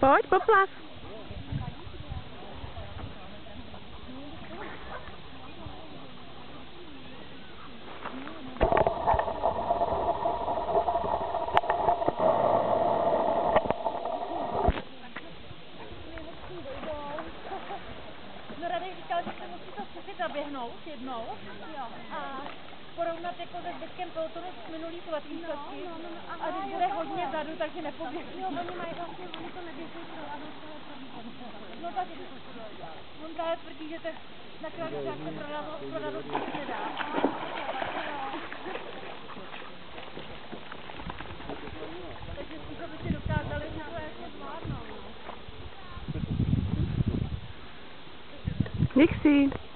Pojď, poplav. No Radek říkal, že se musí to zkusit zaběhnout jednou a porovnat jako se zbytkem pelotonu z minulý svatýčovky a když bude hodně vzadu, takže nepoběhne. Jo, oni mají vlastně, oni to neběží a No tak on právě tvrdí, že to na krátce prodalo se nedá. Takže spíš, aby si dokázali to jako zvládnout. Dixie.